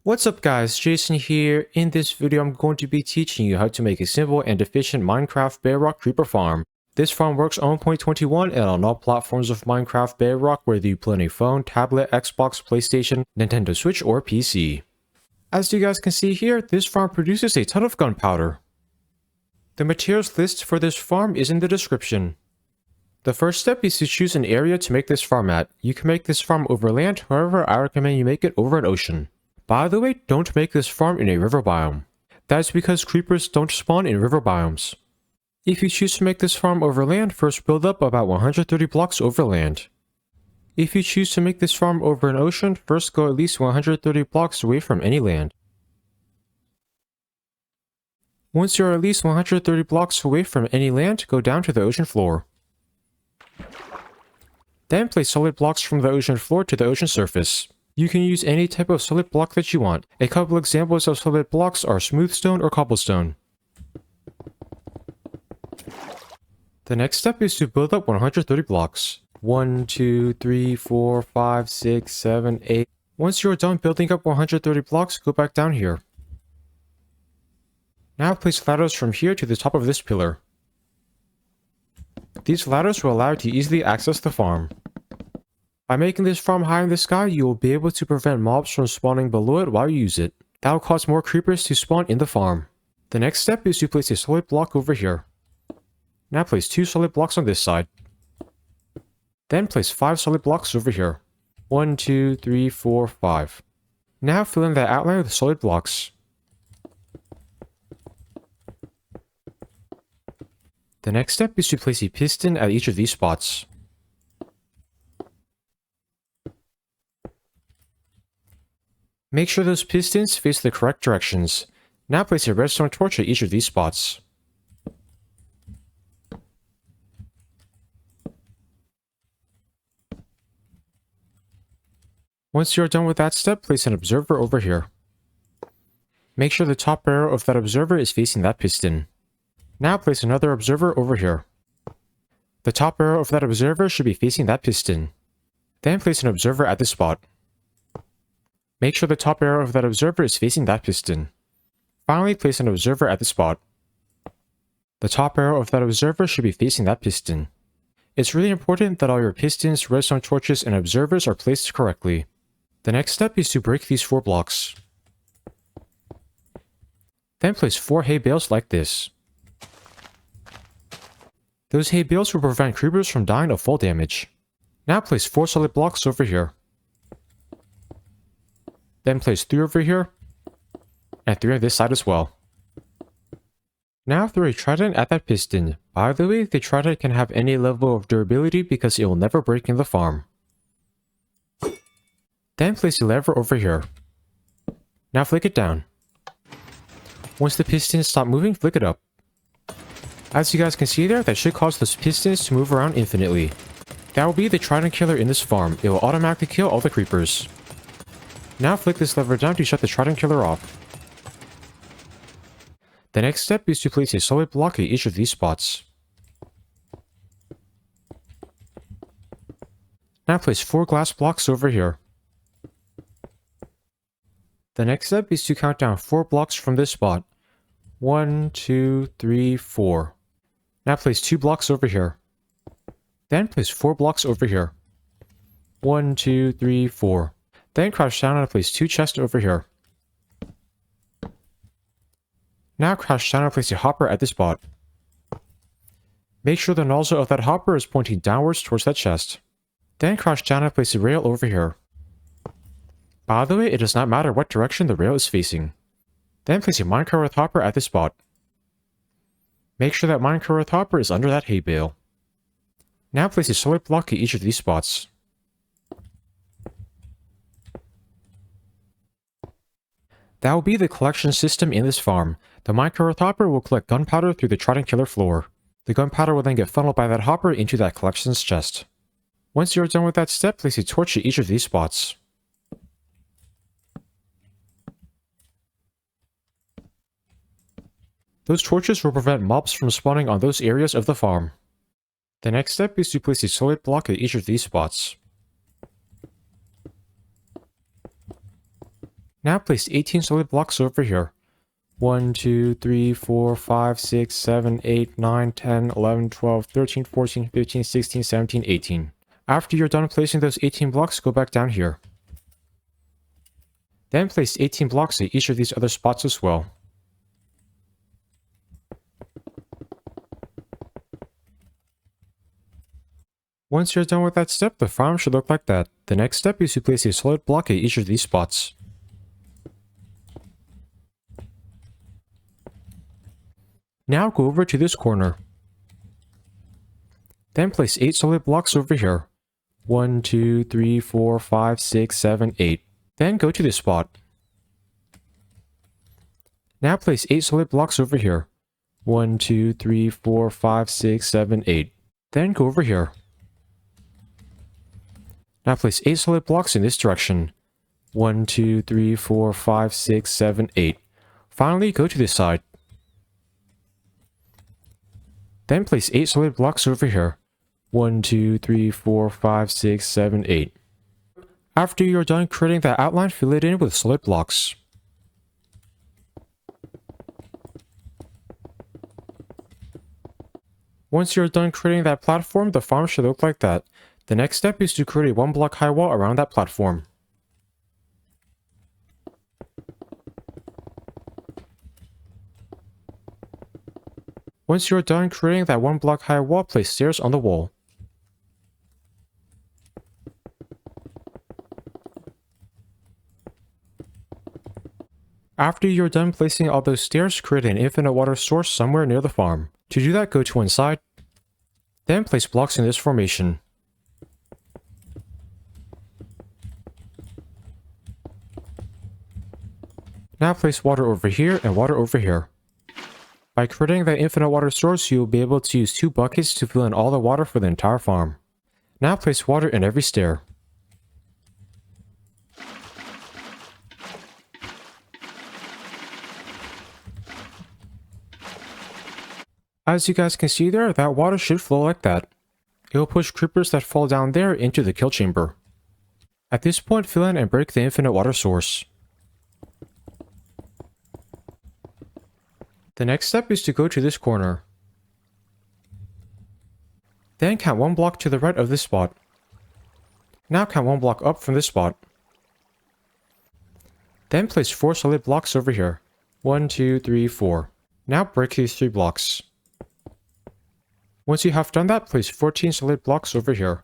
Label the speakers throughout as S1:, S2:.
S1: What's up guys, Jason here. In this video I'm going to be teaching you how to make a simple and efficient Minecraft Bedrock creeper farm. This farm works on 1.21 and on all platforms of Minecraft Bedrock, whether you play on a phone, tablet, Xbox, PlayStation, Nintendo Switch, or PC. As you guys can see here, this farm produces a ton of gunpowder. The materials list for this farm is in the description. The first step is to choose an area to make this farm at. You can make this farm over land, however I recommend you make it over an ocean. By the way, don't make this farm in a river biome. That is because creepers don't spawn in river biomes. If you choose to make this farm over land, first build up about 130 blocks over land. If you choose to make this farm over an ocean, first go at least 130 blocks away from any land. Once you are at least 130 blocks away from any land, go down to the ocean floor. Then place solid blocks from the ocean floor to the ocean surface. You can use any type of solid block that you want. A couple examples of solid blocks are smooth stone or cobblestone. The next step is to build up 130 blocks. 1, 2, 3, 4, 5, 6, 7, 8. Once you are done building up 130 blocks, go back down here. Now place ladders from here to the top of this pillar. These ladders will allow you to easily access the farm. By making this farm high in the sky, you will be able to prevent mobs from spawning below it while you use it. That will cause more creepers to spawn in the farm. The next step is to place a solid block over here. Now place 2 solid blocks on this side. Then place 5 solid blocks over here. 1, 2, 3, 4, 5. Now fill in the outline with solid blocks. The next step is to place a piston at each of these spots. Make sure those pistons face the correct directions. Now place a redstone torch at each of these spots. Once you're done with that step, place an observer over here. Make sure the top barrel of that observer is facing that piston. Now place another observer over here. The top barrel of that observer should be facing that piston. Then place an observer at this spot. Make sure the top arrow of that observer is facing that piston. Finally, place an observer at the spot. The top arrow of that observer should be facing that piston. It's really important that all your pistons, redstone torches, and observers are placed correctly. The next step is to break these 4 blocks. Then place 4 hay bales like this. Those hay bales will prevent creepers from dying of fall damage. Now place 4 solid blocks over here. Then place 3 over here, and 3 on this side as well. Now throw a trident at that piston. By the way, the trident can have any level of durability because it will never break in the farm. Then place a lever over here. Now flick it down. Once the pistons stop moving, flick it up. As you guys can see there, that should cause those pistons to move around infinitely. That will be the trident killer in this farm. It will automatically kill all the creepers. Now flick this lever down to shut the trident killer off. The next step is to place a solid block at each of these spots. Now place 4 glass blocks over here. The next step is to count down 4 blocks from this spot. 1, 2, 3, 4. Now place 2 blocks over here. Then place 4 blocks over here. 1, 2, 3, 4. Then crouch down and place 2 chests over here. Now crouch down and place a hopper at this spot. Make sure the nozzle of that hopper is pointing downwards towards that chest. Then crouch down and place a rail over here. By the way, it does not matter what direction the rail is facing. Then place a minecart with hopper at this spot. Make sure that minecart with hopper is under that hay bale. Now place a solid block at each of these spots. That will be the collection system in this farm. The minecart hopper will collect gunpowder through the trident killer floor. The gunpowder will then get funneled by that hopper into that collections chest. Once you are done with that step, place a torch at each of these spots. Those torches will prevent mobs from spawning on those areas of the farm. The next step is to place a solid block at each of these spots. Now place 18 solid blocks over here. 1, 2, 3, 4, 5, 6, 7, 8, 9, 10, 11, 12, 13, 14, 15, 16, 17, 18. After you're done placing those 18 blocks, go back down here. Then place 18 blocks at each of these other spots as well. Once you're done with that step, the farm should look like that. The next step is to place a solid block at each of these spots. Now go over to this corner. Then place 8 solid blocks over here. 1, 2, 3, 4, 5, 6, 7, 8. Then go to this spot. Now place 8 solid blocks over here. 1, 2, 3, 4, 5, 6, 7, 8. Then go over here. Now place 8 solid blocks in this direction. 1, 2, 3, 4, 5, 6, 7, 8. Finally, go to this side. Then place 8 solid blocks over here. 1, 2, 3, 4, 5, 6, 7, 8. After you're done creating that outline, fill it in with solid blocks. Once you're done creating that platform, the farm should look like that. The next step is to create a 1 block high wall around that platform. Once you're done creating that 1 block high wall, place stairs on the wall. After you're done placing all those stairs, create an infinite water source somewhere near the farm. To do that, go to one side. Then place blocks in this formation. Now place water over here and water over here. By creating that infinite water source, you'll be able to use 2 buckets to fill in all the water for the entire farm. Now place water in every stair. As you guys can see there, that water should flow like that. It will push creepers that fall down there into the kill chamber. At this point, fill in and break the infinite water source. The next step is to go to this corner. Then count 1 block to the right of this spot. Now count 1 block up from this spot. Then place 4 solid blocks over here. 1, 2, 3, 4. Now break these 3 blocks. Once you have done that, place 14 solid blocks over here.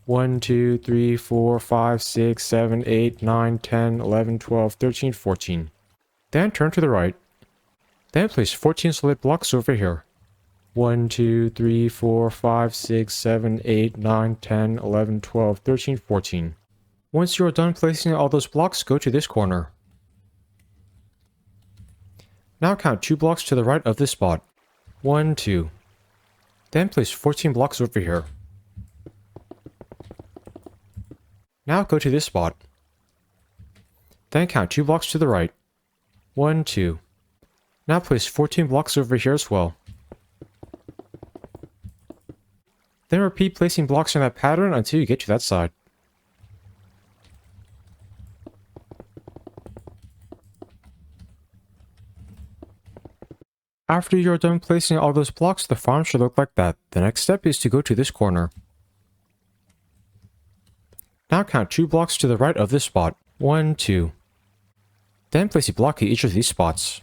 S1: 1, 2, 3, 4, 5, 6, 7, 8, 9, 10, 11, 12, 13, 14. Then turn to the right. Then place 14 solid blocks over here. 1, 2, 3, 4, 5, 6, 7, 8, 9, 10, 11, 12, 13, 14. Once you are done placing all those blocks, go to this corner. Now count 2 blocks to the right of this spot. 1, 2. Then place 14 blocks over here. Now go to this spot. Then count 2 blocks to the right. 1, 2. Now place 14 blocks over here as well. Then repeat placing blocks in that pattern until you get to that side. After you're done placing all those blocks, the farm should look like that. The next step is to go to this corner. Now count 2 blocks to the right of this spot. 1, 2. Then place a block at each of these spots.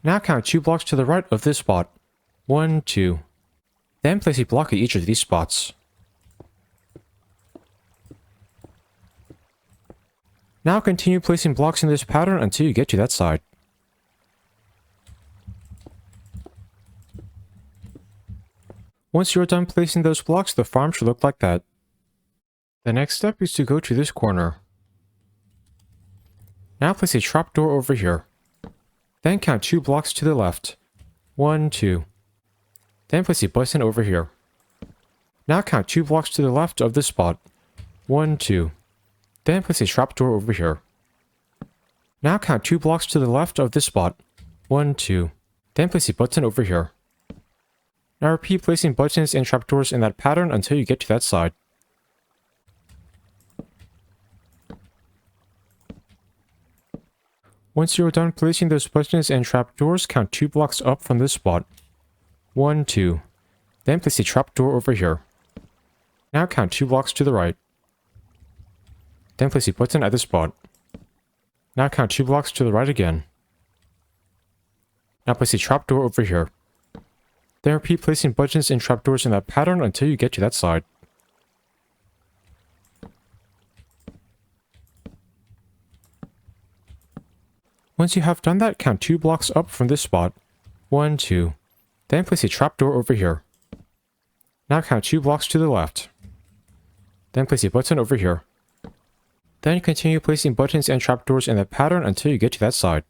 S1: Now count 2 blocks to the right of this spot. 1, 2. Then place a block at each of these spots. Now continue placing blocks in this pattern until you get to that side. Once you're done placing those blocks, the farm should look like that. The next step is to go to this corner. Now place a trapdoor over here. Then count 2 blocks to the left. 1, 2. Then place a button over here. Now count 2 blocks to the left of this spot. 1, 2. Then place a trapdoor over here. Now count 2 blocks to the left of this spot. 1, 2. Then place a button over here. Now repeat placing buttons and trapdoors in that pattern until you get to that side. Once you're done placing those buttons and trapdoors, count 2 blocks up from this spot. 1, 2. Then place a trapdoor over here. Now count 2 blocks to the right. Then place a button at this spot. Now count 2 blocks to the right again. Now place a trapdoor over here. Then repeat placing buttons and trapdoors in that pattern until you get to that side. Once you have done that, count 2 blocks up from this spot. 1, 2. Then place a trapdoor over here. Now count 2 blocks to the left. Then place a button over here. Then continue placing buttons and trapdoors in the pattern until you get to that side.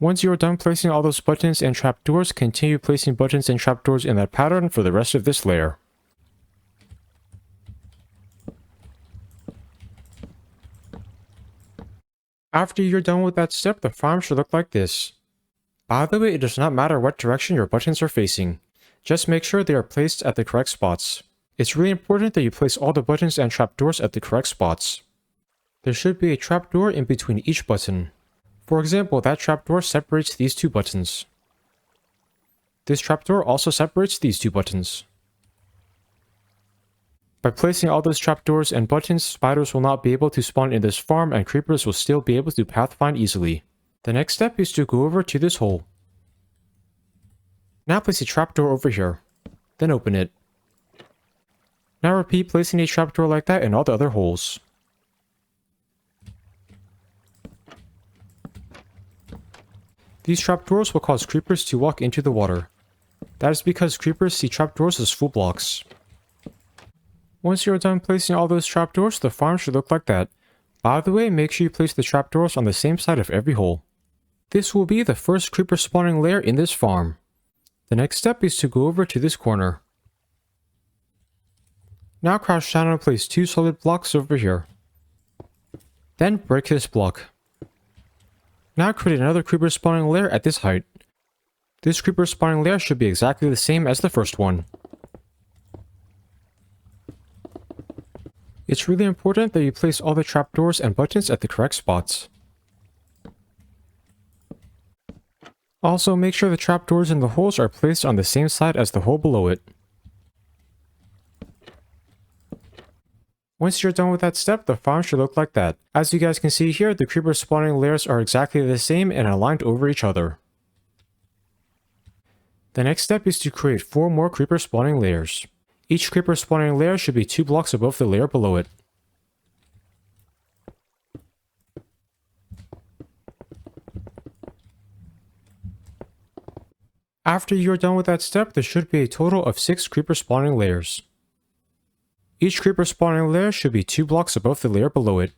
S1: Once you are done placing all those buttons and trapdoors, continue placing buttons and trapdoors in that pattern for the rest of this layer. After you're done with that step, the farm should look like this. By the way, it does not matter what direction your buttons are facing. Just make sure they are placed at the correct spots. It's really important that you place all the buttons and trapdoors at the correct spots. There should be a trapdoor in between each button. For example, that trapdoor separates these 2 buttons. This trapdoor also separates these 2 buttons. By placing all those trapdoors and buttons, spiders will not be able to spawn in this farm and creepers will still be able to pathfind easily. The next step is to go over to this hole. Now place a trapdoor over here. Then open it. Now repeat placing a trapdoor like that in all the other holes. These trapdoors will cause creepers to walk into the water. That is because creepers see trapdoors as full blocks. Once you're done placing all those trapdoors, the farm should look like that. By the way, make sure you place the trapdoors on the same side of every hole. This will be the first creeper spawning layer in this farm. The next step is to go over to this corner. Now crouch down and place 2 solid blocks over here. Then break this block. Now create another creeper spawning layer at this height. This creeper spawning layer should be exactly the same as the first one. It's really important that you place all the trapdoors and buttons at the correct spots. Also, make sure the trapdoors in the holes are placed on the same side as the hole below it. Once you're done with that step, the farm should look like that. As you guys can see here, the creeper spawning layers are exactly the same and aligned over each other. The next step is to create 4 more creeper spawning layers. Each creeper spawning layer should be 2 blocks above the layer below it. After you're done with that step, there should be a total of 6 creeper spawning layers. Each creeper spawning layer should be 2 blocks above the layer below it.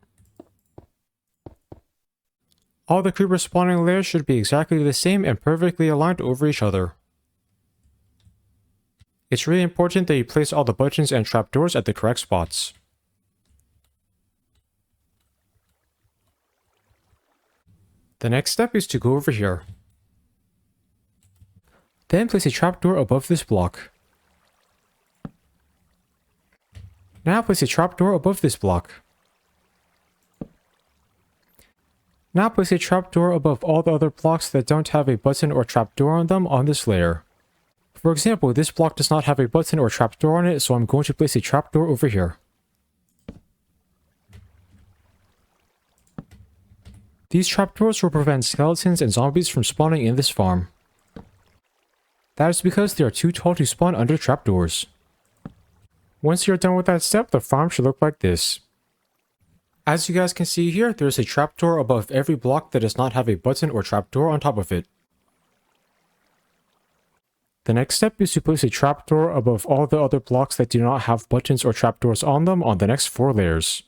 S1: All the creeper spawning layers should be exactly the same and perfectly aligned over each other. It's really important that you place all the buttons and trapdoors at the correct spots. The next step is to go over here. Then place a trapdoor above this block. Now place a trapdoor above this block. Now place a trapdoor above all the other blocks that don't have a button or trapdoor on them on this layer. For example, this block does not have a button or trapdoor on it, so I'm going to place a trapdoor over here. These trapdoors will prevent skeletons and zombies from spawning in this farm. That is because they are too tall to spawn under trapdoors. Once you're done with that step, the farm should look like this. As you guys can see here, there is a trapdoor above every block that does not have a button or trapdoor on top of it. The next step is to place a trapdoor above all the other blocks that do not have buttons or trapdoors on them on the next 4 layers.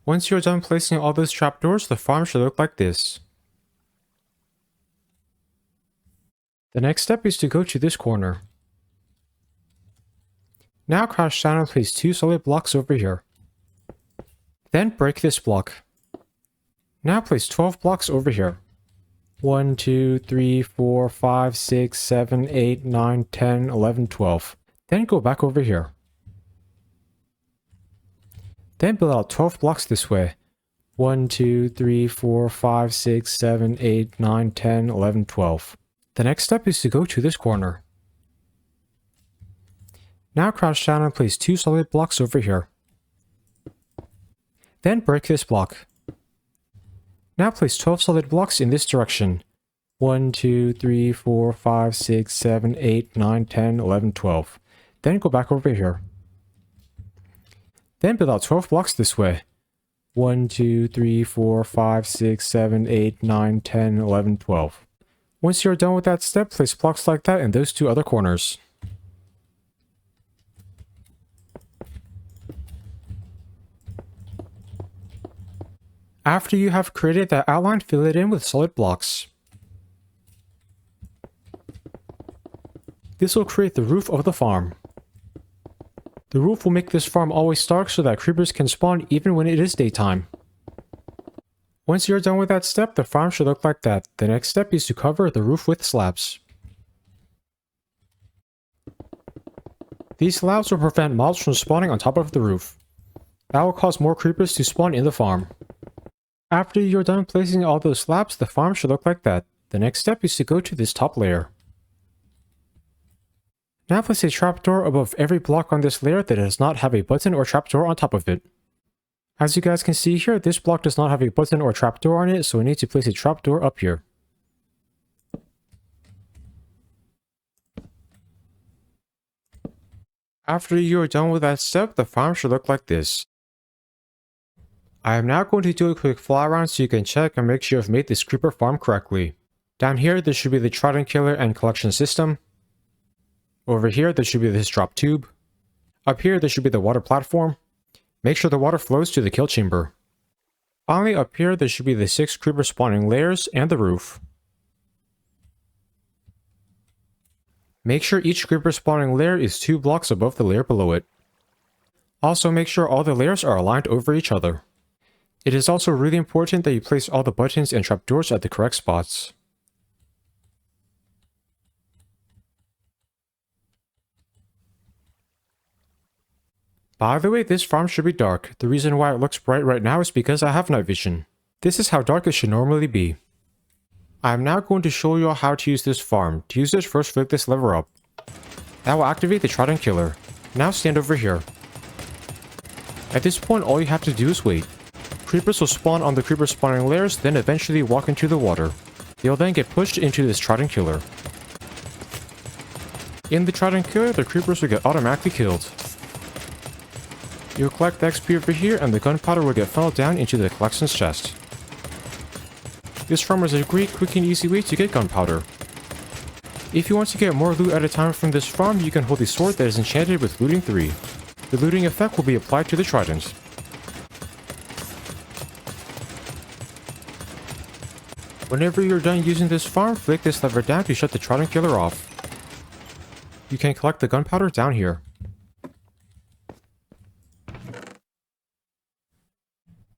S1: Once you're done placing all those trapdoors, the farm should look like this. The next step is to go to this corner. Now crouch down and place 2 solid blocks over here. Then break this block. Now place 12 blocks over here. 1, 2, 3, 4, 5, 6, 7, 8, 9, 10, 11, 12. Then go back over here. Then build out 12 blocks this way. 1, 2, 3, 4, 5, 6, 7, 8, 9, 10, 11, 12. The next step is to go to this corner. Now crouch down and place 2 solid blocks over here. Then break this block. Now place 12 solid blocks in this direction. 1, 2, 3, 4, 5, 6, 7, 8, 9, 10, 11, 12. Then go back over here. Then build out 12 blocks this way. 1, 2, 3, 4, 5, 6, 7, 8, 9, 10, 11, 12. Once you're done with that step, place blocks like that in those 2 other corners. After you have created that outline, fill it in with solid blocks. This will create the roof of the farm. The roof will make this farm always dark so that creepers can spawn even when it is daytime. Once you're done with that step, the farm should look like that. The next step is to cover the roof with slabs. These slabs will prevent mobs from spawning on top of the roof. That will cause more creepers to spawn in the farm. After you're done placing all those slabs, the farm should look like that. The next step is to go to this top layer. Now place a trapdoor above every block on this layer that does not have a button or trapdoor on top of it. As you guys can see here, this block does not have a button or trapdoor on it, so we need to place a trapdoor up here. After you are done with that step, the farm should look like this. I am now going to do a quick fly around so you can check and make sure you've made this creeper farm correctly. Down here, there should be the trident killer and collection system. Over here, there should be this drop tube. Up here, there should be the water platform. Make sure the water flows to the kill chamber. Finally, up here, there should be the 6 creeper spawning layers and the roof. Make sure each creeper spawning layer is 2 blocks above the layer below it. Also, make sure all the layers are aligned over each other. It is also really important that you place all the buttons and trapdoors at the correct spots. By the way, this farm should be dark. The reason why it looks bright right now is because I have night vision. This is how dark it should normally be. I am now going to show you how to use this farm. To use this, first flick this lever up. That will activate the trident killer. Now stand over here. At this point, all you have to do is wait. Creepers will spawn on the creeper spawning layers, then eventually walk into the water. They'll then get pushed into this trident killer. In the trident killer, the creepers will get automatically killed. You'll collect the XP over here, and the gunpowder will get funneled down into the collections chest. This farm is a great, quick and easy way to get gunpowder. If you want to get more loot at a time from this farm, you can hold a sword that is enchanted with looting 3. The looting effect will be applied to the trident. Whenever you're done using this farm, flick this lever down to shut the trident killer off. You can collect the gunpowder down here.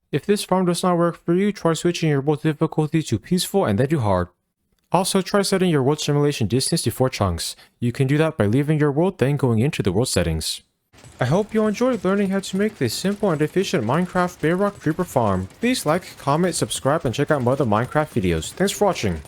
S1: If this farm does not work for you, try switching your world difficulty to peaceful and then to hard. Also, try setting your world simulation distance to 4 chunks. You can do that by leaving your world, then going into the world settings. I hope you enjoyed learning how to make this simple and efficient Minecraft Bedrock creeper farm. Please like, comment, subscribe, and check out my other Minecraft videos. Thanks for watching.